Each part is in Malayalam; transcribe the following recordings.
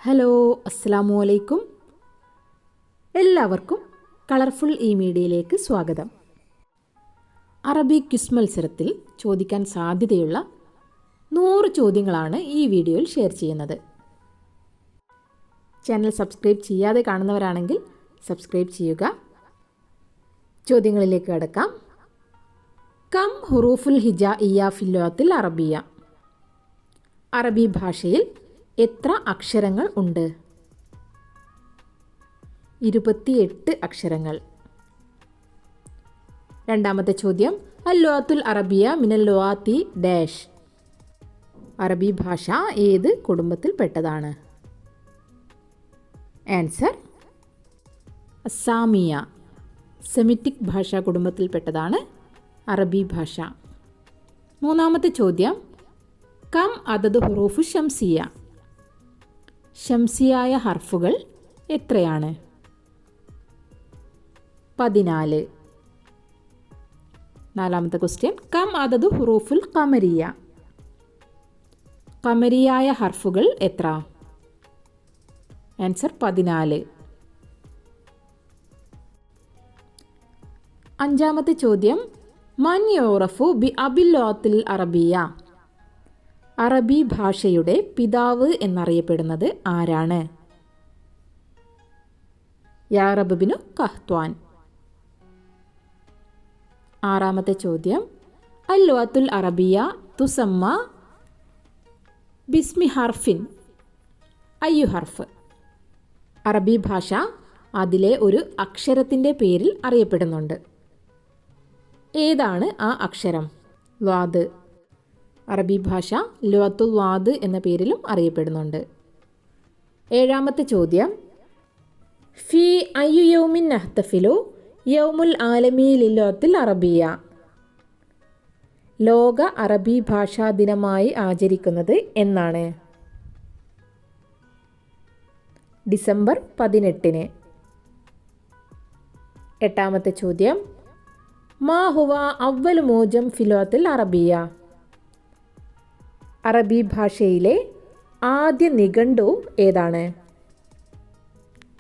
ഹലോ, അസ്സലാമു അലൈക്കും. എല്ലാവർക്കും കളർഫുൾ ഈ മീഡിയയിലേക്ക് സ്വാഗതം. അറബി ക്വിസ് മത്സരത്തിൽ ചോദിക്കാൻ സാധ്യതയുള്ള 100 ചോദ്യങ്ങളാണ് ഈ വീഡിയോയിൽ ഷെയർ ചെയ്യുന്നത്. ചാനൽ സബ്സ്ക്രൈബ് ചെയ്യാതെ കാണുന്നവരാണെങ്കിൽ സബ്സ്ക്രൈബ് ചെയ്യുക. ചോദ്യങ്ങളിലേക്ക് കടക്കാം. കം ഹുറൂഫുൽ ഹിജാഇയ്യ ഫിൽ ലുഗത്തിൽ അറബിയ. അറബി ഭാഷയിൽ എത്ര അക്ഷരങ്ങൾ ഉണ്ട്? 28 അക്ഷരങ്ങൾ. രണ്ടാമത്തെ ചോദ്യം, അൽ ലുഗത്തുൽ അറബിയ മിനൽ ലുഗാത്തി ഡാഷ്. അറബി ഭാഷ ഏത് കുടുംബത്തിൽപ്പെട്ടതാണ്? ആൻസർ അസാമിയ. സെമിറ്റിക് ഭാഷാ കുടുംബത്തിൽപ്പെട്ടതാണ് അറബി ഭാഷ. മൂന്നാമത്തെ ചോദ്യം, കം അദദ് ഹുറൂഫു ഷംസിയ. ഷംസിയായ ഹർഫുകൾ എത്രയാണ്? 14. നാലാമത്തെ ക്വസ്റ്റ്യൻ, കം അദദ് ഹുറൂഫുൽ ഖമരിയ. ഖമരിയായ ഹർഫുകൾ എത്ര? ആൻസർ 14. അഞ്ചാമത്തെ ചോദ്യം, മൻ യുറഫു ബി അബിൽ ലുഗത്തിൽ അറബിയ. അറബി ഭാഷയുടെ പിതാവ് എന്നറിയപ്പെടുന്നത് ആരാണ്? യാറബ് ബിനു ഖഹ്ത്വാൻ. ആറാമത്തെ ചോദ്യം, അൽ ലുഗത്തുൽ അറബിയ തുസമ്മ ബിസ്മി ഹർഫിൻ അയ്യു ഹർഫ്. അറബി ഭാഷ അതിലെ ഒരു അക്ഷരത്തിൻ്റെ പേരിൽ അറിയപ്പെടുന്നുണ്ട്. ഏതാണ് ആ അക്ഷരം? ലാദ്. അറബി ഭാഷ ലുഗത്തുൽ ലാദ് എന്ന പേരിലും അറിയപ്പെടുന്നുണ്ട്. ഏഴാമത്തെ ചോദ്യം, ഫി അയ്യു യൗമിൻ നഹ്തഫിലു യൗമുൽ ആലമി ലിൽ അറബിയ. ലോക അറബി ഭാഷാ ദിനമായി ആചരിക്കുന്നത് എന്നാണ്? ഡിസംബർ 18. എട്ടാമത്തെ ചോദ്യം, മാ ഹുവ അവ്വൽ മോജം ഫിലോത്തിൽ അറബിയ. അറബി ഭാഷയിലെ ആദ്യ നിഘണ്ടു ഏതാണ്?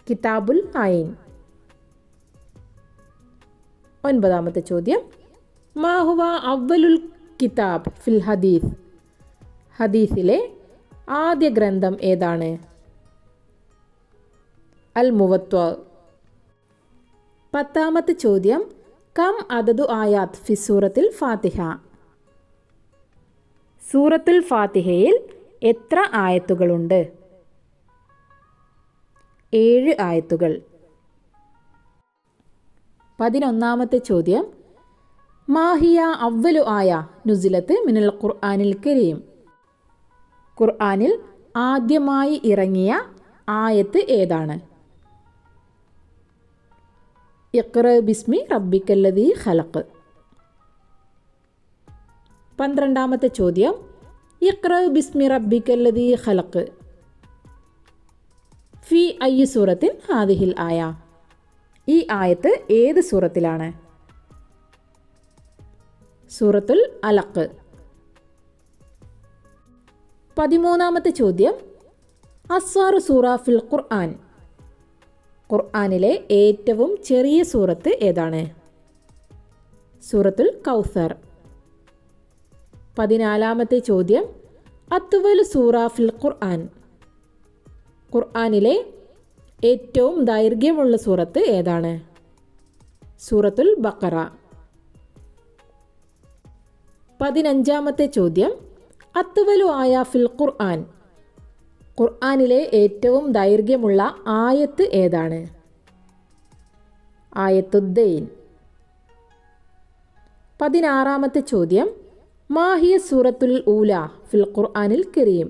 കിതാബുൽ ഐൻ. ഒൻപതാമത്തെ ചോദ്യം, മാ ഹുവ അവ്വലുൽ കിതാബ് ഫിൽ ഹദീസ്. ഹദീസിലെ ആദ്യ ഗ്രന്ഥം ഏതാണ്? അൽ മുവത്വ. പത്താമത്തെ ചോദ്യം, കം അദദു ആയാത്ത് ഫി സൂറത്തിൽ ഫാത്തിഹ. സൂറത്തുൽ ഫാത്തിഹയിൽ എത്ര ആയത്തുകളുണ്ട്? 7 ആയത്തുകൾ. 11ാമത്തെ ചോദ്യം, മാഹിയ അവ്വലു ആയ നുസിലത്ത് മിനൽ ഖുർആനിൽ കരീം. ഖുർആനിൽ ആദ്യമായി ഇറങ്ങിയ ആയത്ത് ഏതാണ്? ഇഖ്റ ബിസ്മി റബ്ബിക്കല്ലദീ ഖലഖ്. 12ാമത്തെ ചോദ്യം, ഇഖ്റ ബിസ്മി റബ്ബിക്കല്ലദീ ഖലഖ് ഫി അയ്യി സൂറത്തിൻ ഹാദിഹിൽ ആയ. ഈ ആയത്ത് ഏത് സൂറത്തിലാണ്? സൂറത്തുൽ അലഖ്. 13ാമത്തെ ചോദ്യം, അസ്വാറു സൂറ ഫിൽ ഖുർആൻ. ഖുർആനിലെ ഏറ്റവും ചെറിയ സൂറത്ത് ഏതാണ്? സൂറത്തുൽ കൗസർ. 14ാമത്തെ ചോദ്യം, അത്വൽ സൂറ ഫിൽ ഖുർആൻ. ഖുർആനിലെ ഏറ്റവും ദൈർഘ്യമുള്ള സൂറത്ത് ഏതാണ്? സൂറത്തുൽ ബഖറ. 15ാമത്തെ ചോദ്യം, അത്വലു ആയ ഫിൽ ഖുർആൻ. ഖുർആനിലെ ഏറ്റവും ദൈർഘ്യമുള്ള ആയത്ത് ഏതാണ്? ആയത്തുദ്ദൈൻ. 16ാമത്തെ ചോദ്യം, മാഹിയ സൂറത്തുൽ ഊല ഫിൽ ഖുർആനിൽ കരീം.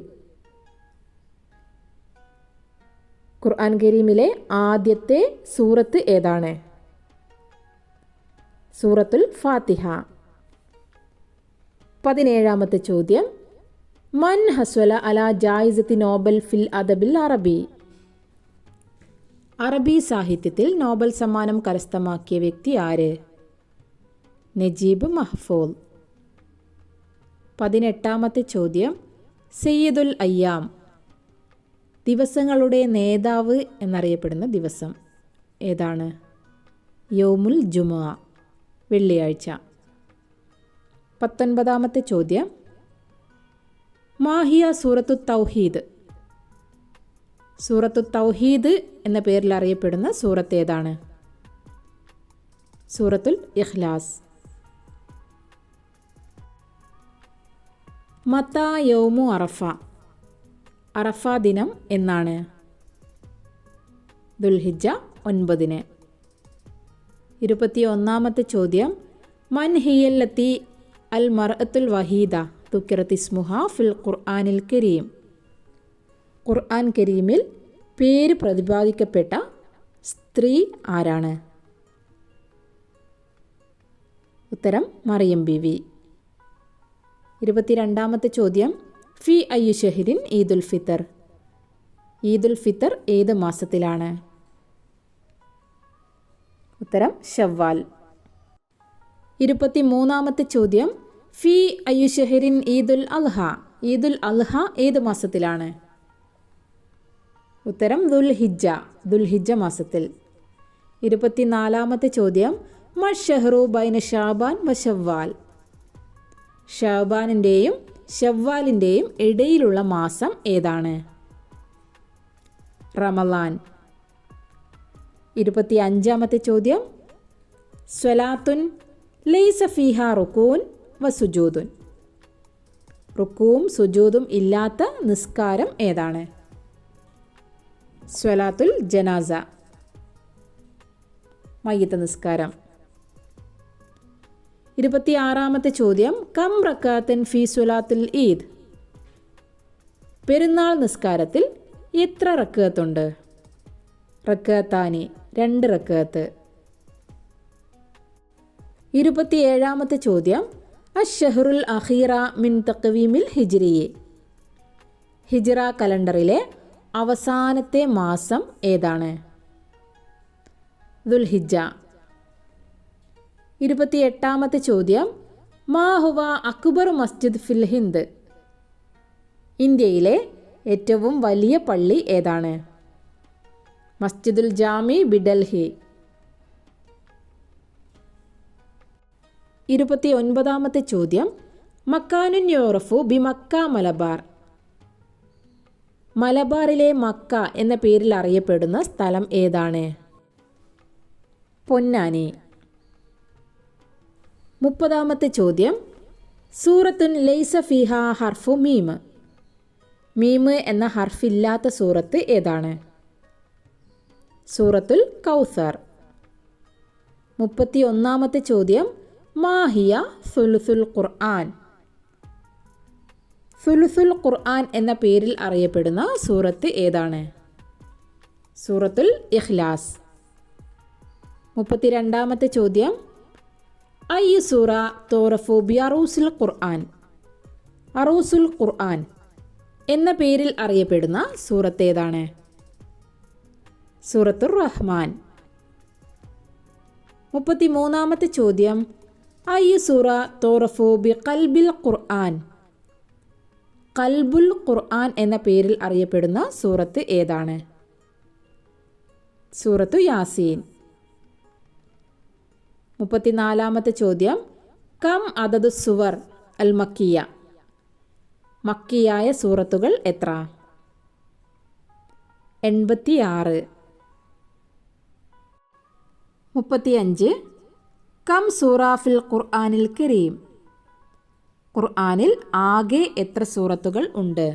ഖുർആൻ കരീമിലെ ആദ്യത്തെ സൂറത്ത് ഏതാണ്? സൂറത്തുൽ ഫാത്തിഹ. 17ാമത്തെ ചോദ്യം, മൻ ഹസ്വല അല ജായിസത്തി നോബൽ ഫിൽ അദബിൽ അറബി. അറബി സാഹിത്യത്തിൽ നോബൽ സമ്മാനം കരസ്ഥമാക്കിയ വ്യക്തി ആര്? നജീബ് മഹ്ഫൂൽ. 18ാമത്തെ ചോദ്യം, സയ്യിദുൽ അയ്യാം. ദിവസങ്ങളുടെ നേതാവ് എന്നറിയപ്പെടുന്ന ദിവസം ഏതാണ്? യൗമുൽ ജുമുഅ, വെള്ളിയാഴ്ച. 19ാമത്തെ ചോദ്യം, മാഹിയ സൂറത്തു തൗഹീദ്. സൂറത്തു തൗഹീദ് എന്ന പേരിൽ അറിയപ്പെടുന്ന സൂറത്ത് ഏതാണ്? സൂറത്തുൽ ഇഖ്ലാസ്. മത്താ യൗമു അറഫ. അറഫ ദിനം എന്നാണ്? ദുൽഹിജ്ജ 9. 21ാമത്തെ ചോദ്യം, മൻ ഹിയല്ലത്തി അൽ മർഅത്തുൽ വഹീദ ദുക്കിറത് ഇസ്മുഹ ഫിൽ ഖുർആനിൽ കരീം. ഖുർആൻ കരീമിൽ പേര് പ്രതിപാദിക്കപ്പെട്ട സ്ത്രീ ആരാണ്? ഉത്തരം മറിയം ബീവി. 22ാമത്തെ ചോദ്യം, ഫി അയ്യു ഷഹ്രിൻ ഈദുൽ ഫിത്തർ. ഈദുൽ ഫിത്തർ ഏത് മാസത്തിലാണ്? ഉത്തരം ശവ്വാൽ. 23ാമത്തെ ചോദ്യം, ഫി അയ്യു ഷഹ്രിൻ ഈദുൽ അൽഹ. ഈദുൽ അൽഹ ഏത് മാസത്തിലാണ്? ഉത്തരം ദുൽഹിജ്ജ മാസത്തിൽ. 24ാമത്തെ ചോദ്യം, മഷ്ഷഹ്റു ബൈന ഷാബാൻ വ ശവ്വാൽ. ഷാബാനിൻ്റെയും ശവ്വാലിൻ്റെയും ഇടയിലുള്ള മാസം ഏതാണ്? റമളാൻ. 25ാമത്തെ ചോദ്യം, സ്വലാത്തുൻ ലൈസ ഫീഹ റുകൂൻ വ സുജൂദുൻ. റുക്കൂവും സുജൂദും ഇല്ലാത്ത നിസ്കാരം ഏതാണ്? സ്വലാത്തുൽ ജനാസ, മയ്യിത്ത് നിസ്കാരം. 26ാമത്തെ ചോദ്യം, കം റക്കാത്തൻ ഫി സ്വലാത്തുൽ ഈദ്. പെരുന്നാൾ നിസ്കാരത്തിൽ എത്ര റക്അത്തുണ്ട്? റക്അത്താനി, 2 റക്അത്ത്. 27ാമത്തെ ചോദ്യം, അഷ്ഷഹറുൽ അഖീറ മിൻ തഖ്വീമിൽ ഹിജ്രിയെ. ഹിജ്റ കലണ്ടറിലെ അവസാനത്തെ മാസം ഏതാണ്? ദുൽഹിജ്ജ. 28ാമത്തെ ചോദ്യം, മാ ഹുവ അക്ബർ മസ്ജിദ് ഫിൽ ഹിന്ദ്. ഇന്ത്യയിലെ ഏറ്റവും വലിയ പള്ളി ഏതാണ്? മസ്ജിദുൽ ജാമി ബിഡൽഹി. 29ാമത്തെ ചോദ്യം, മക്കാനുൻ യോറഫു ബി മക്ക മലബാർ. മലബാറിലെ മക്ക എന്ന പേരിൽ അറിയപ്പെടുന്ന സ്ഥലം ഏതാണ്? പൊന്നാനി. 30ാമത്തെ ചോദ്യം, സൂറത്തുൻ ലൈസ ഫീഹ ഹർഫു മീം. മീം എന്ന ഹർഫില്ലാത്ത സൂറത്ത് ഏതാണ്? സൂറത്തുൽ കൗസർ. 31ാമത്തെ ചോദ്യം, മാഹിയ സുലുസുൽ ഖുർആൻ. സുലുസുൽ ഖുർആൻ എന്ന പേരിൽ അറിയപ്പെടുന്ന സൂറത്ത് ഏതാണ്? സൂറത്തുൽ ഇഖ്ലാസ്. 32ാമത്തെ ചോദ്യം, അയ്യു സൂറ തോറഫു ബി അറൂസുൽ ഖുർആൻ. അറൂസുൽ ഖുർആൻ എന്ന പേരിൽ അറിയപ്പെടുന്ന സൂറത്ത് ഏതാണ്? സൂറത്തുർ റഹ്മാൻ. 33ാമത്തെ ചോദ്യം, അയ്യു സൂറ തോറഫു ബി ഖൽബിൽ ഖുർആൻ. ഖൽബുൽ ഖുർആൻ എന്ന പേരിൽ അറിയപ്പെടുന്ന സൂറത്ത് ഏതാണ്? സൂറത്തു യാസീൻ. 34ാമത്തെ ചോദ്യം, കം അദദു സുവർ അൽ മക്കിയ. മക്കിയായ സൂറത്തുകൾ എത്ര? 86. 35. കം സൂറ ഫിൽ ഖുർആനിൽ കരീം. ഖുർആനിൽ ആകെ എത്ര സൂറത്തുകൾ ഉണ്ട്?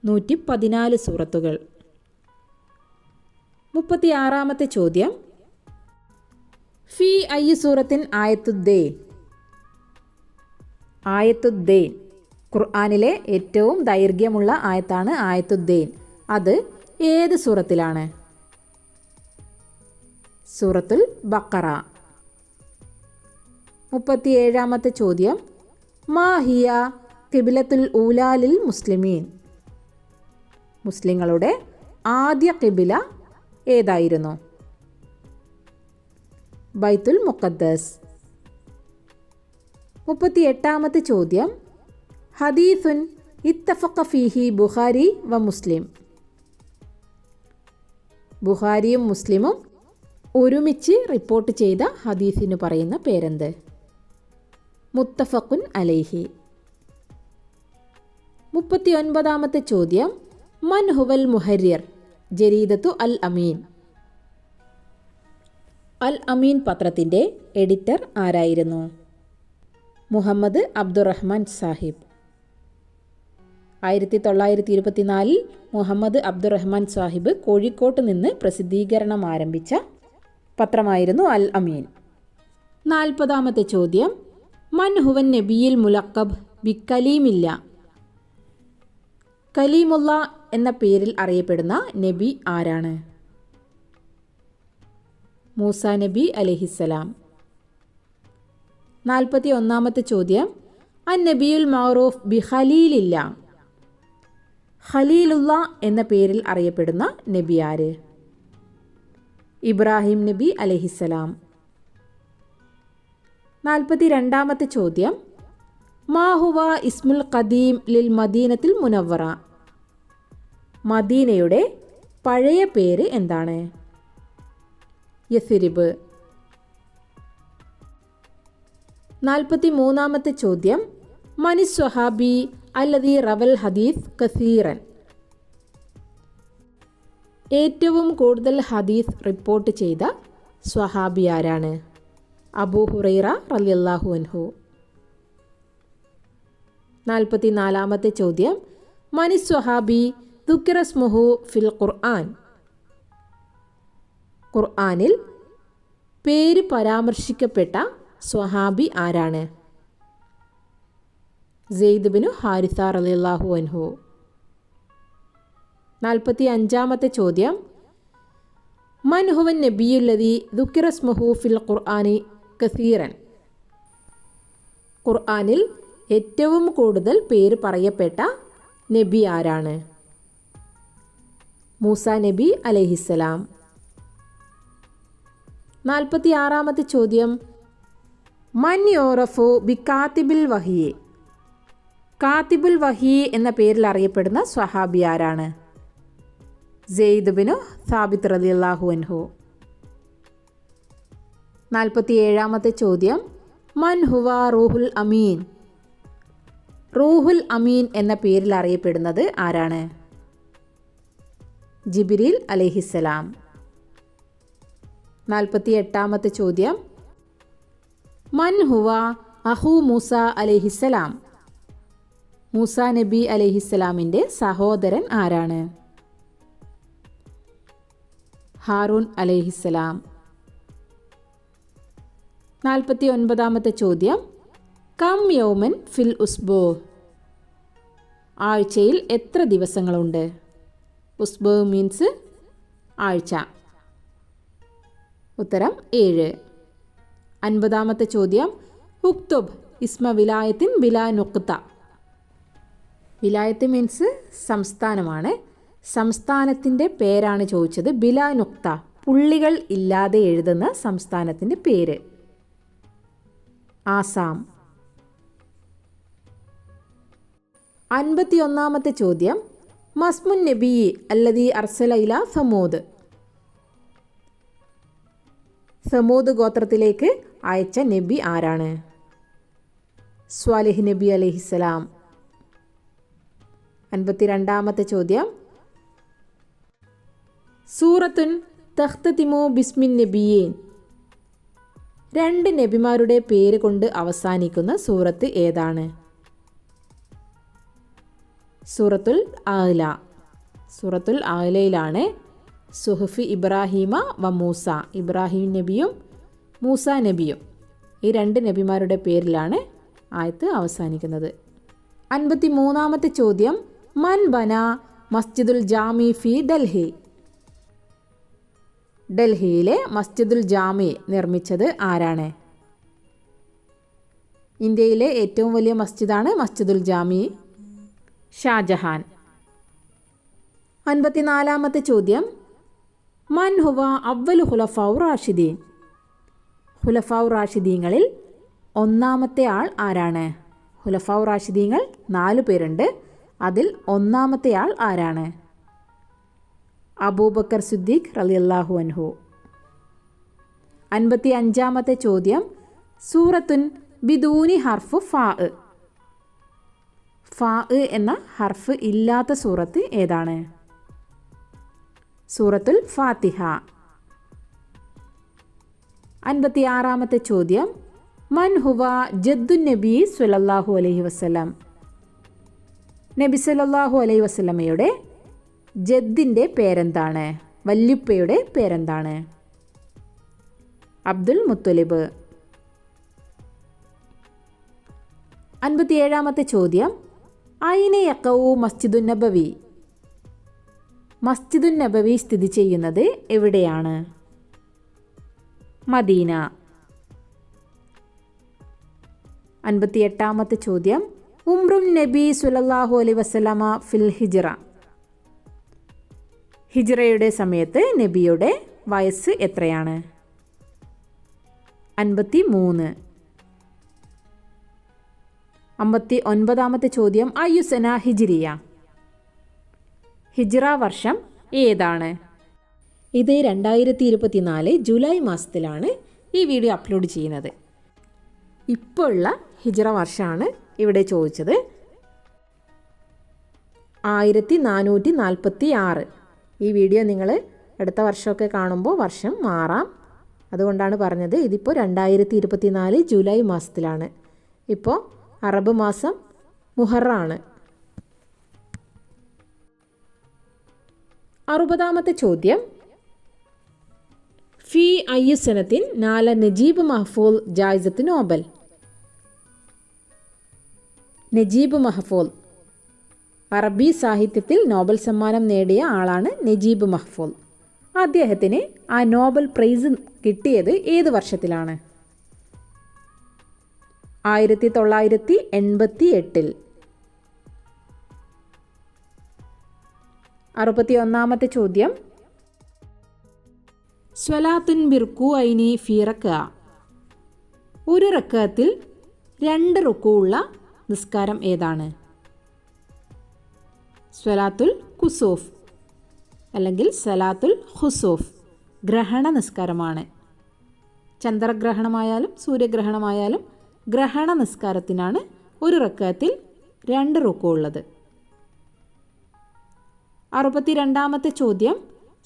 114 സൂറത്തുകൾ. 36ാമത്തെ ചോദ്യം, ഫി അയ്യി സൂറത്തിൻ ആയത്തുദ്ദൈൻ. ആയത്തുദ്ദൈൻ ഖുർആനിലെ ഏറ്റവും ദൈർഘ്യമുള്ള ആയത്താണ് ആയത്തുദ്ദൈൻ. അത് ഏത് സൂറത്തിലാണ്? സൂറത്തുൽ ബഖറ. 37ാമത്തെ ചോദ്യം, മാഹിയ ഖിബ്ലത്തുൽ ഊലാലിൽ മുസ്ലിമീൻ. മുസ്ലിങ്ങളുടെ ആദ്യ ഖിബ്ല ഏതായിരുന്നു? ബൈത്തുൽ മുഖദ്ദസ്. 38ാമത്തെ ചോദ്യം, ഹദീസുൻ ഇത്തഫഖ ഫീഹി ബുഖാരി വ മുസ്ലിം. ബുഖാരിയും മുസ്ലിമും ഒരുമിച്ച് റിപ്പോർട്ട് ചെയ്ത ഹദീസിന് പറയുന്ന പേരെന്ത്? മുത്തഫഖുൻ അലൈഹി. 39ാമത്തെ ചോദ്യം, മൻ ഹുവൽ മുഹരിർ ജരീദത്തു അൽ അമീൻ. അൽ അമീൻ പത്രത്തിൻ്റെ എഡിറ്റർ ആരായിരുന്നു? മുഹമ്മദ് അബ്ദുറഹ്മാൻ സാഹിബ്. 1924 മുഹമ്മദ് അബ്ദുറഹ്മാൻ സാഹിബ് കോഴിക്കോട്ട് നിന്ന് പ്രസിദ്ധീകരണം ആരംഭിച്ച പത്രമായിരുന്നു അൽ അമീൻ. 40ാമത്തെ ചോദ്യം, മൻ ഹുവൻ നബിയിൽ മുലക്കബ് ബി കലീമില്ല. കലീമുള്ള എന്ന പേരിൽ അറിയപ്പെടുന്ന നബി ആരാണ്? മൂസ നബി അലൈഹിസ്സലാം. 41ാമത്തെ ചോദ്യം, അൻ നബിയുൽ മഅറൂഫ് ബി ഖലീലില്ല. ഖലീലുള്ള എന്ന പേരിൽ അറിയപ്പെടുന്ന നബി ആര്? ഇബ്രാഹിം നബി അലൈഹിസ്സലാം. 42ാമത്തെ ചോദ്യം, മാ ഹുവ ഇസ്മുൽ ഖദീം ലിൽ മദീനത്തിൽ മുനവ്വറ. മദീനയുടെ പഴയ പേര് എന്താണ്? യസ്രിബ്. 43ാമത്തെ ചോദ്യം, മനി സ്വഹാബി അല്ലദീ റവൽ ഹദീസ് കസീറൻ. ഏറ്റവും കൂടുതൽ ഹദീസ് റിപ്പോർട്ട് ചെയ്ത സ്വഹാബി ആരാണ്? അബൂ ഹുറൈറ റളിയല്ലാഹു അൻഹു. 44ാമത്തെ ചോദ്യം, മനി സ്വഹാബി ദുക്കിറ സ്മുഹു ഫിൽ ഖുർആൻ. ഖുർആനിൽ പേര് പരാമർശിക്കപ്പെട്ട സ്വഹാബി ആരാണ്? സെയ്ദ് ബിനു ഹാരിസ റളിയല്ലാഹു അൻഹു. 45ാമത്തെ ചോദ്യം, മൻ ഹുവൻ നബിയുല്ലദീ ദുക്കിറ സ്മുഹു ഫിൽ ഖുർആനി കസീറൻ. ഖുർആനിൽ ഏറ്റവും കൂടുതൽ പേര് പറയപ്പെട്ട നബി ആരാണ്? മൂസ നബി അലൈഹിസ്സലാം. 46ാമത്തെ ചോദ്യം, മൻ യോറഫു ബി കാത്തിബിൽ വഹി. കാത്തിബുൽ വഹി എന്ന പേരിൽ അറിയപ്പെടുന്ന സ്വഹാബി ആരാണ്? സെയ്ദ് ബിനു സാബിത്ത് റളിയല്ലാഹു അൻഹു. 47ാമത്തെ ചോദ്യം, മൻ ഹുവ റൂഹുൽ അമീൻ. റൂഹുൽ അമീൻ എന്ന പേരിൽ അറിയപ്പെടുന്നത് ആരാണ്? ജിബ്രീൽ അലൈഹിസ്സലാം. 48ാമത്തെ ചോദ്യം, മൻ ഹുവ അഹു മൂസ അലൈഹിസ്സലാം. മൂസ നബി അലൈഹിസ്സലാമിൻ്റെ സഹോദരൻ ആരാണ്? ഹാറൂൻ അലൈഹിസ്സലാം. 49ാമത്തെ ചോദ്യം, കം യൗമൻ ഫിൽ ഉസ്ബൂ. ആഴ്ചയിൽ എത്ര ദിവസങ്ങളുണ്ട്? ഉസ്ബൂ മീൻസ് ആഴ്ച. ഉത്തരം 7. 50ാമത്തെ ചോദ്യം, ഉക്തുബ് ഇസ്മ വിലായത്തിൻ ബിലാ നുക്ത. വിലായത്ത് മീൻസ് സംസ്ഥാനമാണ്. സംസ്ഥാനത്തിൻ്റെ പേരാണ് ചോദിച്ചത്. ബിലാ നുക്ത, പുള്ളികൾ ഇല്ലാതെ എഴുതുന്ന സംസ്ഥാനത്തിൻ്റെ പേര്. ആസാം. 51ാമത്തെ ചോദ്യം, മസ്മുൻ നബി അല്ലദീ അർസല ഇലാ സമൂദ്. സമൂദ് ഗോത്രത്തിലേക്ക് അയച്ച നബി ആരാണ്? സ്വാലിഹ് നബി അലൈഹിസ്സലാം. 52ാമത്തെ ചോദ്യം, സൂറത്തുൻ തഖ്തതിമു ബിസ്മിൻ നബിയീൻ. 2 നബിമാരുടെ പേര് കൊണ്ട് അവസാനിക്കുന്ന സൂറത്ത് ഏതാണ്? സൂറത്തുൽ ആല. സൂറത്തുൽ ആലയിലാണ് സുഹഫി ഇബ്രാഹിമ വ മൂസ. ഇബ്രാഹിം നബിയും മൂസ നബിയും, ഈ 2 നബിമാരുടെ പേരിലാണ് ആയത്ത് അവസാനിക്കുന്നത്. 53ാമത്തെ ചോദ്യം, മൻ ബന മസ്ജിദുൽ ജാമി ഫി ഡൽഹി. ഡൽഹിയിലെ മസ്ജിദുൽ ജാമി നിർമ്മിച്ചത് ആരാണ്? ഇന്ത്യയിലെ ഏറ്റവും വലിയ മസ്ജിദാണ് മസ്ജിദുൽ ജാമി. ഷാജഹാൻ. 54ാമത്തെ ചോദ്യം, മൻ ഹുവ അവ്വലു ഖുലഫാഉ റാഷിദീൻ. ഖുലഫാഉ റാഷിദീങ്ങളിൽ ഒന്നാമത്തെ ആൾ ആരാണ്? ഖുലഫാഉ റാഷിദീങ്ങൾ 4 പേരുണ്ട്. അതിൽ ഒന്നാമത്തെയാൾ ആരാണ്? അബൂബക്കർ സിദ്ദീഖ് റളിയല്ലാഹു അൻഹു. 55-ാമത്തെ ചോദ്യം, സൂറത്തുൻ ബിദൂനി ഹർഫ് ഫാ. ഫാ എന്ന ഹർഫ് ഇല്ലാത്ത സൂറത്ത് ഏതാണ്? സൂറത്തുൽ ഫാത്തിഹ. 56-ാമത്തെ ചോദ്യം, മൻ ഹുവ ജദ്ദുൻ നബി സ്വല്ലല്ലാഹു അലൈഹി വസല്ലം. നബി സല്ലല്ലാഹു അലൈഹി വസല്ലമയുടെ ജദ്ദിൻ്റെ പേരെന്താണ്? വല്യുപ്പയുടെ പേരെന്താണ്? അബ്ദുൽ മുത്തലിബ്. 57-ാമത്തെ ചോദ്യം, ഐന യഖഉ മസ്ജിദുൻ നബവി. മസ്ജിദുൻ നബവി സ്ഥിതി ചെയ്യുന്നത് എവിടെയാണ്? മദീന. 58-ാമത്തെ ചോദ്യം, ഉംറുൻ നബി സ്വല്ലല്ലാഹു അലൈഹി വസല്ലമ ഫിൽ ഹിജ്റ. ഹിജ്റയുടെ സമയത്ത് നബിയുടെ വയസ്സ് എത്രയാണ്? 53. 59-ാമത്തെ ചോദ്യം, അയ്യുസന ഹിജ്രിയ. ഹിജ്റ വർഷം ഏതാണ്? ഇത് 2024 ജൂലൈ മാസത്തിലാണ് ഈ വീഡിയോ അപ്ലോഡ് ചെയ്യുന്നത്. ഇപ്പോൾ ഉള്ള ഹിജ്റ വർഷമാണ് ഇവിടെ ചോദിച്ചത്. 1446. ഈ വീഡിയോ നിങ്ങൾ അടുത്ത വർഷമൊക്കെ കാണുമ്പോൾ വർഷം മാറാം. അതുകൊണ്ടാണ് പറഞ്ഞത്. ഇതിപ്പോൾ 2024 ജൂലൈ മാസത്തിലാണ്. ഇപ്പോൾ അറബ് മാസം മുഹറാണ്. 60-ാമത്തെ ചോദ്യം, ഫി അയ്യു സനത്തിൻ നാല നജീബ് മഹ്ഫൂൽ ജായിസത്ത് നോബൽ. നജീബ് മഹ്ഫൂൽ അറബി സാഹിത്യത്തിൽ നോബൽ സമ്മാനം നേടിയ ആളാണ് നജീബ് മഹ്ഫൂൽ. അദ്ദേഹത്തിന് ആ നോബൽ പ്രൈസ് കിട്ടിയത് ഏത് വർഷത്തിലാണ്? 1988. 61-ാമത്തെ ചോദ്യം, സ്വലാത്തുൻ ബിർക്കു ഐനി ഫി റക്അ. ഒരു റക്അത്തിൽ 2 റുക്കുഉള്ള നിസ്കാരം ഏതാണ്? സ്വലാത്തുൽ കുസൂഫ് അല്ലെങ്കിൽ സലാത്തുൽ ഖുസൂഫ്. ഗ്രഹണ നിസ്കാരമാണ്. ചന്ദ്രഗ്രഹണമായാലും സൂര്യഗ്രഹണമായാലും ഗ്രഹണ നിസ്കാരത്തിനാണ് ഒരു റക്അത്തിൽ 2 റുക്കുഉള്ളത്. 62-ാമത്തെ ചോദ്യം,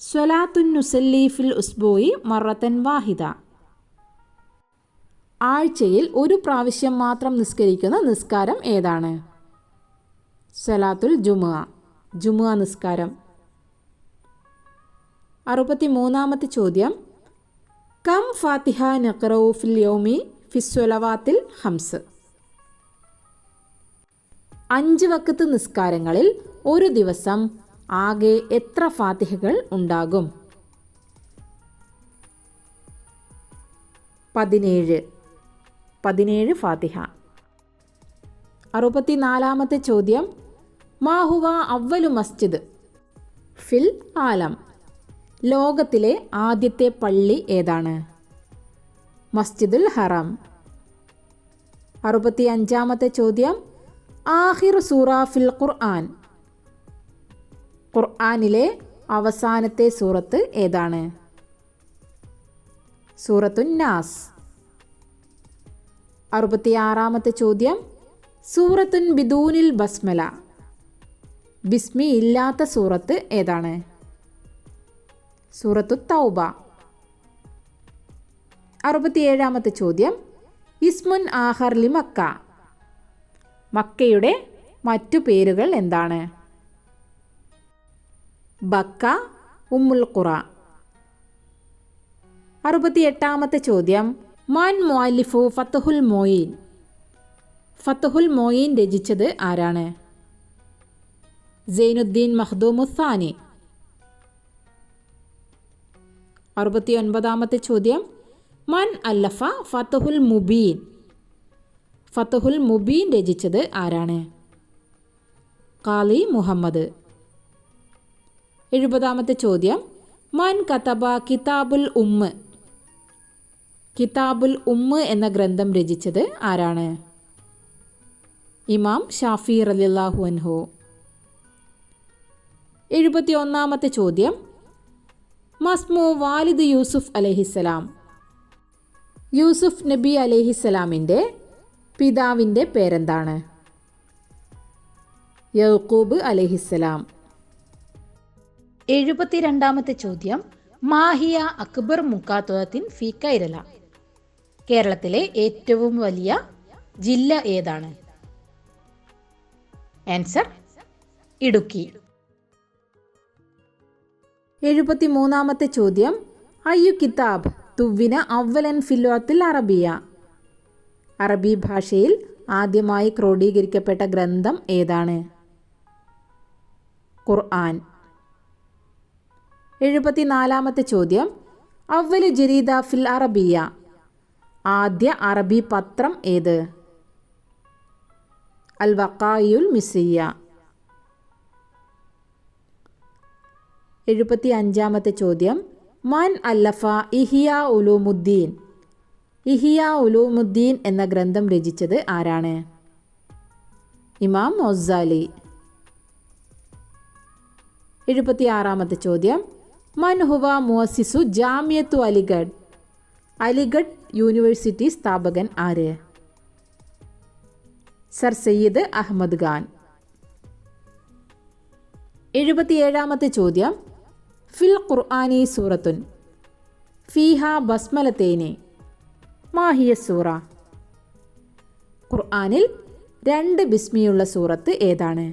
സ്വലാത്തുൻ നുസല്ലി ഫിൽ ഉസ്ബൂഇ മറത്തൻ വാഹിദ. ആഴ്ചയിൽ ഒരു പ്രാവശ്യം മാത്രം നിസ്കരിക്കുന്ന നിസ്കാരം ഏതാണ്? സ്വലാത്തുൽ ജുമുഅ. ജുമുഅ നിസ്കാരം. 63-ാമത്തെ ചോദ്യം, കം ഫാത്തിഹ നഖറഉ ഫിൽ യൗമി ഫിസ്വലവാത്തിൽ ഹംസ്. 5 വഖത്ത് നിസ്കാരങ്ങളിൽ ഒരു ദിവസം ആകെ എത്ര ഫാത്തിഹകൾ ഉണ്ടാകും? 17 ഫാത്തിഹ. 64-ാമത്തെ ചോദ്യം, മാഹുവ അവ്വലു മസ്ജിദ് ഫിൽ ആലം. ലോകത്തിലെ ആദ്യത്തെ പള്ളി ഏതാണ്? മസ്ജിദുൽ ഹറം. 65-ാമത്തെ ചോദ്യം, ആഖിർ സൂറ ഫിൽ ഖുർആൻ. ഖുർആനിലെ അവസാനത്തെ സൂറത്ത് ഏതാണ്? സൂറത്തുൻ നാസ്. 66-ാമത്തെ ചോദ്യം, സൂറത്തുൻ ബിദൂനിൽ ബസ്മല. ബിസ്മി ഇല്ലാത്ത സൂറത്ത് ഏതാണ്? സൂറത്തു തൗബ. 67-ാമത്തെ ചോദ്യം, ഇസ്മുൻ ആഖർ ലി മക്ക. മക്കയുടെ മറ്റു പേരുകൾ എന്താണ്? ബക്ക, ഉമ്മുൽ ഖുറ. 68-ാമത്തെ ചോദ്യം, മൻ മുഅല്ലിഫു ഫത്ഹുൽ മൊയീൻ. ഫത്ഹുൽ മൊയീൻ രചിച്ചത് ആരാണ്? സൈനുദ്ദീൻ മഖ്ദൂമുസ്സാനി. 69-ാമത്തെ ചോദ്യം, മൻ അല്ലഫ ഫത്ഹുൽ മുബീൻ. ഫത്ഹുൽ മുബീൻ രചിച്ചത് ആരാണ്? ഖാലി മുഹമ്മദ്. 70-ാമത്തെ ചോദ്യം, മൻ കതബ കിതാബുൽ ഉമ്മ്. കിതാബുൽ ഉമ്മ് എന്ന ഗ്രന്ഥം രചിച്ചത് ആരാണ്? ഇമാം ഷാഫി റളിയല്ലാഹു അൻഹു. 71-ാമത്തെ ചോദ്യം, മസ്മു വാലിദ് യൂസുഫ് അലൈഹിസ്സലാം. യൂസുഫ് നബി അലൈഹിസ്സലാമിൻ്റെ പിതാവിൻ്റെ പേരെന്താണ്? യൗക്കൂബ് അലൈഹിസ്സലാം. 72-ാമത്തെ ചോദ്യം, മാഹിയ അക്ബർ മുഖാത്തുവത്തിൻ ഫി കൈരല. കേരളത്തിലെ ഏറ്റവും വലിയ ജില്ല ഏതാണ്? ആൻസർ ഇടുക്കി. 73-ാമത്തെ ചോദ്യം, അയ്യു കിതാബ് തുവ്വിന അവലൻ ഫില്ലുഅത്തുൽ അറബിയ. അറബി ഭാഷയിൽ ആദ്യമായി ക്രോഡീകരിക്കപ്പെട്ട ഗ്രന്ഥം ഏതാണ്? ഖുർആൻ. 74-ാമത്തെ ചോദ്യം, അവലു ജരീദ ഫിൽ അറബിയ. ആദ്യ അറബി പത്രം ഏത്? അൽ വഖായിഉൽ മിസ്രിയ. 75-ാമത്തെ ചോദ്യം, മൻ അല്ലഫ ഇഹിയാ ഉലൂമുദ്ദീൻ. ഇഹിയാ ഉലൂമുദ്ദീൻ എന്ന ഗ്രന്ഥം രചിച്ചത് ആരാണ്? ഇമാം ഗസാലി. 76-ാമത്തെ ചോദ്യം, മൻ ഹുവ മുഅസ്സിസു ജാമിയത്തു അലിഗഡ്. അലിഗഡ് യൂണിവേഴ്സിറ്റി സ്ഥാപകൻ ആര്? സർ സയ്യിദ് അഹമ്മദ് ഖാൻ. 77-ാമത്തെ ചോദ്യം, ഫിൽ ഖുർആനി സൂറത്തുൻ ഫീഹ ബസ്മലതൈനി മാഹിയ സൂറ. ഖുർആനിൽ 2 ബിസ്മിയുള്ള സൂറത്ത് ഏതാണ്?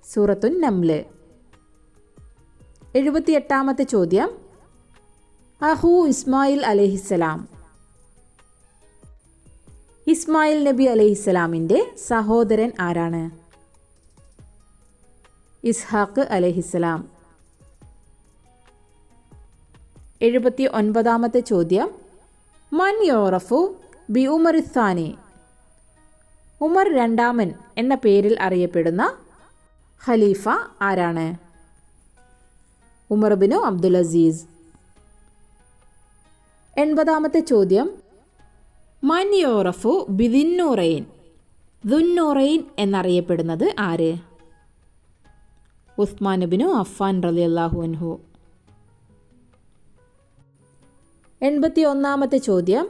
സൂറത്തുൻ നംല്. 78-ാമത്തെ ചോദ്യം, അഹു ഇസ്മായിൽ അലൈഹിസ്സലാം. ഇസ്മായിൽ നബി അലൈഹിസ്സലാമിൻ്റെ സഹോദരൻ ആരാണ്? ഇസ്ഹാഖ് അലൈഹിസ്സലാം. 79-ാമത്തെ ചോദ്യം, മൻ യോറഫു ബി ഉമർ ഥാനി. ഉമർ രണ്ടാമൻ എന്ന പേരിൽ അറിയപ്പെടുന്ന ഖലീഫ ആരാണ്? ഉമർ ബിനു അബ്ദുൽ അസീസ്. 80-ാമത്തെ ചോദ്യം, മൻ യോറഫു ബി ദുന്നൂറൈൻ. ദുന്നൂറൈൻ എന്നറിയപ്പെടുന്നത് ആര്? ഉസ്മാൻ ബിനു അഫ്ഫാൻ റളിയല്ലാഹു അൻഹു. 81-ാമത്തെ ചോദ്യം,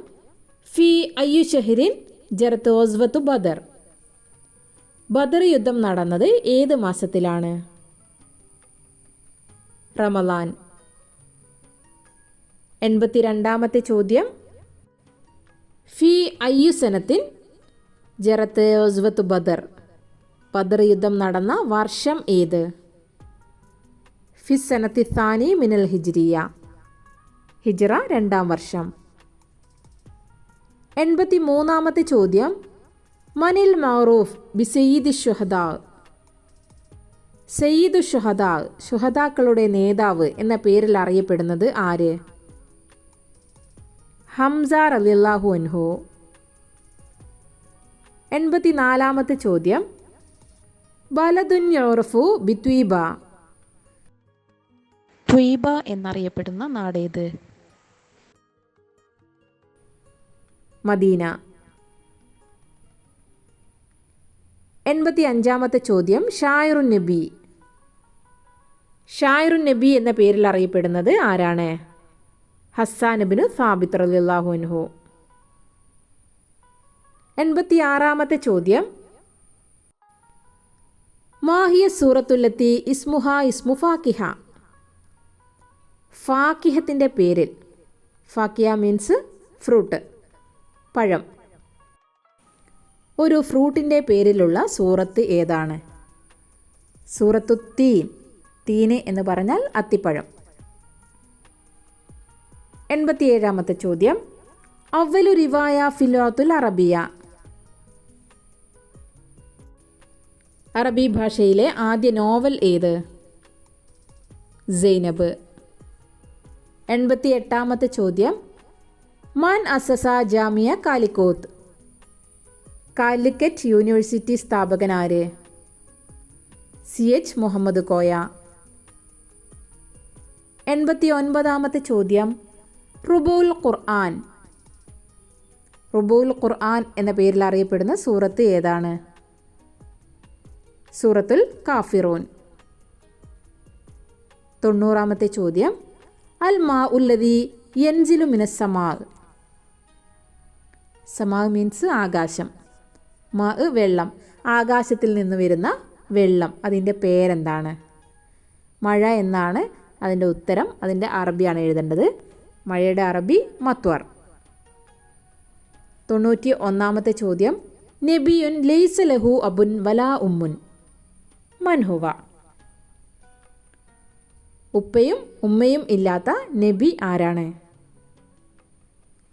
ഫി അയ്യു ഷഹ്റിൻ ജറത്ത് ഗസ്വത്തു ബദർ. ബദർ യുദ്ധം നടന്നത് ഏത് മാസത്തിലാണ്? റമളാൻ. 82-ാമത്തെ ചോദ്യം, ഫി അയ്യു സനത്തിൻ ജറത്ത് ഗസ്വത്തു ബദർ. ബദർ യുദ്ധം നടന്ന വർഷം ഏത്? ഫി സനത്തി സാനി മിനൽ ഹിജ്രിയ. ഹിജ്റ 2-ാം വർഷം. 83-ാമത്തെ ചോദ്യം, മനിൽ മഅറൂഫ് ബി സയ്യിദി ശുഹദാ. സയ്യിദു ശുഹദാ, ശുഹദാക്കളുടെ നേതാവ് എന്ന പേരിൽ അറിയപ്പെടുന്നത് ആര്? ഹംസ റളിയല്ലാഹു അൻഹു. 84-ാമത്തെ ചോദ്യം, ബലദുൻ യുറഫു ബി ത്വീബ. ത്വീബ എന്നറിയപ്പെടുന്ന നാടേത്? മദീന. 85-ാമത്തെ ചോദ്യം, ഷായിറുൻ നബി. ഷായിറുൻ നബി എന്ന പേരിൽ അറിയപ്പെടുന്നത് ആരാണ്? ഹസ്സാൻ ഇബ്നു സാബിത്ത് റളിയല്ലാഹു അൻഹു. 86-ാമത്തെ ചോദ്യം, മാഹിയ സൂറത്തുല്ലത്തി ഇസ്മുഹ ഇസ്മു ഫാക്കിഹ. ഫാക്കിഹത്തിൻ്റെ പേരിൽ, ഫാക്കിഹ മീൻസ് ഫ്രൂട്ട്, പഴം. ഒരു ഫ്രൂട്ടിൻ്റെ പേരിലുള്ള സൂറത്ത് ഏതാണ്? സൂറത്തു തീൻ. തീന് എന്ന് പറഞ്ഞാൽ അത്തിപ്പഴം. 87-ാമത്തെ ചോദ്യം, അവലു റിവായ ഫിലുഅത്തുൽ അറബിയ. അറബി ഭാഷയിലെ ആദ്യ നോവൽ ഏത്? സൈനബ്. 88-ാമത്തെ ചോദ്യം, മൻ അസസ ജാമിയ കാലിക്കോത്ത്. കാലിക്കറ്റ് യൂണിവേഴ്സിറ്റി സ്ഥാപകൻ ആര്? CH മുഹമ്മദ് കോയ. 89-ാമത്തെ ചോദ്യം, റുബൂൽ ഖുർആൻ. റുബൂൽ ഖുർആൻ എന്ന പേരിൽ അറിയപ്പെടുന്ന സൂറത്ത് ഏതാണ്? സൂറത്തുൽ കാഫിറൂൻ. 90-ാമത്തെ ചോദ്യം അൽ മാ ഉല്ലദി യൻസിലു മിനസ്സമാ. സമാ മീൻസ് ആകാശം, മാ വെള്ളം, ആകാശത്തിൽ നിന്ന് വരുന്ന വെള്ളം, അതിൻ്റെ പേരെന്താണ്? മഴ എന്നാണ് അതിൻ്റെ ഉത്തരം. അതിൻ്റെ അറബിയാണ് എഴുതേണ്ടത്. മഴയുടെ അറബി മത്വർ. 91-ാമത്തെ ചോദ്യം നബിയുൻ ലൈസ ലഹു അബുൻ വലാ ഉമ്മുൻ മൻഹുവ. ഉപ്പയും ഉമ്മയും ഇല്ലാത്ത നബി ആരാണ്?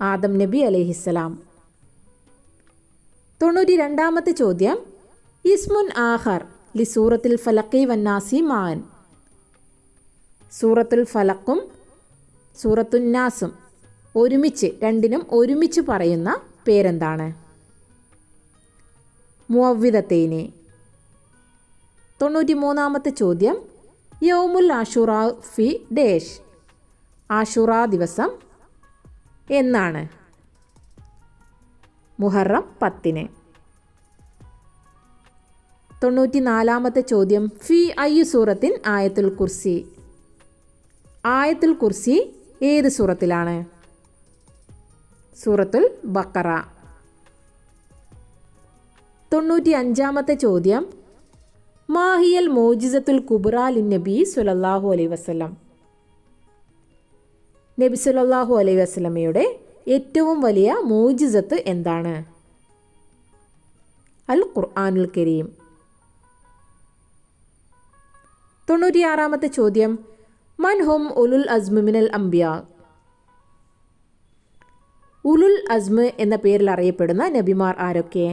ആദം നബി അലൈഹിസ്സലാം. 92-ാമത്തെ ചോദ്യം ഇസ്മുൻ ആഖർ ലി സൂറത്തുൽ ഫലഖി വന്നാസി മാൻ. സൂറത്തുൽ ഫലഖും സൂറത്തുൻ നാസും ഒരുമിച്ച്, രണ്ടിനും ഒരുമിച്ച് പറയുന്ന പേരെന്താണ്? മുഅവ്വിദത്തൈനി. 93-ാമത്തെ ചോദ്യം യൗമുൽ ആഷുറ ഫി ഡേഷ്. ആഷുറ ദിവസം എന്നാണ്? മുഹറം 10. 94-ാമത്തെ ചോദ്യം ഫി അയ്യു സൂറത്തിൻ ആയത്തുൽ കുർസി. ആയത്തുൽ കുർസി ഏത് സൂറത്തിലാണ്? സൂറത്തുൽ ബഖറ. 95-ാമത്തെ ചോദ്യം മാഹിയൽ മോജിസത്തുൽ കുബ്ര ലിൻ നബി സല്ലല്ലാഹു അലൈഹി വസല്ലം. നബി സല്ലല്ലാഹു അലൈഹി വസല്ലമയുടെ ഏറ്റവും വലിയ മോജിസത്ത് എന്താണ്? അൽ ഖുർആനുൽ കരീം. 96-ാമത്തെ ചോദ്യം മൻഹും ഉലുൽ അസ്മ മിനൽ അംബിയാ. ഉലുൽ അസ്മ എന്ന പേരിൽ അറിയപ്പെടുന്ന നബിമാർ ആരൊക്കെ?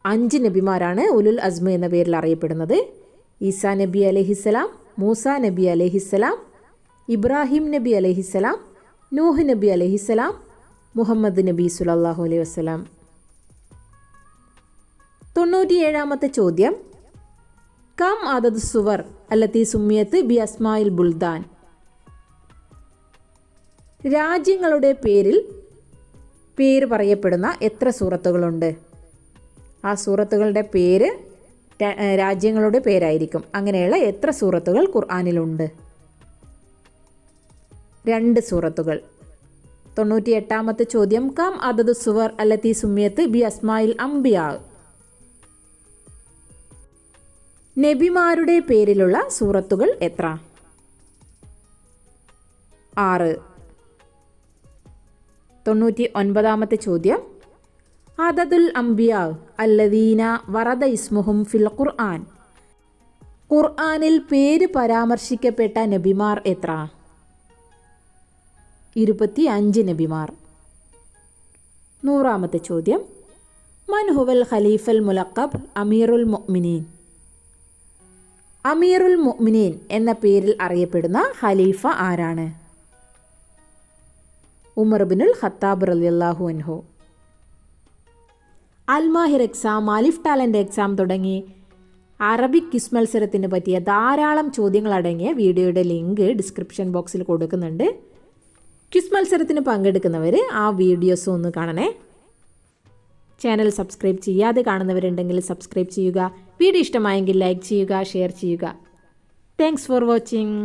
5 നബിമാരാണ് ഉലുൽ അസ്മ എന്ന പേരിൽ അറിയപ്പെടുന്നത്. ഈസാ നബി അലൈഹിസ്സലാം, മൂസ നബി അലൈഹിസ്സലാം, ഇബ്രാഹിം നബി അലൈഹിസ്സലാം, നൂഹ് നബി അലൈഹിസ്സലാം, മുഹമ്മദ് നബി സല്ലല്ലാഹു അലൈഹി വസല്ലം. 97-ാമത്തെ ചോദ്യം കം അദദ് സുവർ അല്ലത്തി സുമ്മിയത്ത് ബി അസ്മായിൽ ബുൽദാൻ. രാജ്യങ്ങളുടെ പേര് പറയപ്പെടുന്ന എത്ര സൂറത്തുകളുണ്ട്? ആ സൂറത്തുകളുടെ പേര് രാജ്യങ്ങളുടെ പേരായിരിക്കും. അങ്ങനെയുള്ള എത്ര സൂറത്തുകൾ ഖുർആനിലുണ്ട്? 2 സൂറത്തുകൾ. 98-ാമത്തെ ചോദ്യം കം അദദ് സുവർ അല്ലത്തി സുമ്മിയത്ത് ബി അസ്മായിൽ അംബിയാ. നബിമാരുടെ പേരിലുള്ള സൂറത്തുകൾ എത്ര? 6. 99-ാമത്തെ ചോദ്യം അദദുൽ അംബിയാ അല്ലദീന വറദ ഇസ്മുഹും ഫിൽ ഖുർആൻ. ഖുർആനിൽ പേര് പരാമർശിക്കപ്പെട്ട നബിമാർ എത്ര? 25 നബിമാർ. 100-ാമത്തെ ചോദ്യം മൻ ഹുവൽ ഖലീഫൽ മുലഖബ് അമീറുൽ മുഅ്മിനീൻ. അമീറുൽ മുഅ്മിനീൻ എന്ന പേരിൽ അറിയപ്പെടുന്ന ഖലീഫ ആരാണ്? ഉമർ ഇബ്നുൽ ഖത്താബ് റളിയല്ലാഹു അൻഹു. അൽമാഹിർ എക്സാം, ആലിഫ് ടാലൻ്റ് എക്സാം തുടങ്ങി അറബിക് ക്വിസ് മത്സരത്തിന് പറ്റിയ ധാരാളം ചോദ്യങ്ങളടങ്ങിയ വീഡിയോയുടെ ലിങ്ക് ഡിസ്ക്രിപ്ഷൻ ബോക്സിൽ കൊടുക്കുന്നുണ്ട്. ക്വിസ് മത്സരത്തിന് പങ്കെടുക്കുന്നവർ ആ വീഡിയോസ് ഒന്ന് കാണണേ. ചാനൽ സബ്സ്ക്രൈബ് ചെയ്യാതെ കാണുന്നവരുണ്ടെങ്കിൽ സബ്സ്ക്രൈബ് ചെയ്യുക. വീഡിയോ ഇഷ്ടമായെങ്കിൽ ലൈക്ക് ചെയ്യുക, ഷെയർ ചെയ്യുക. Thanks for watching.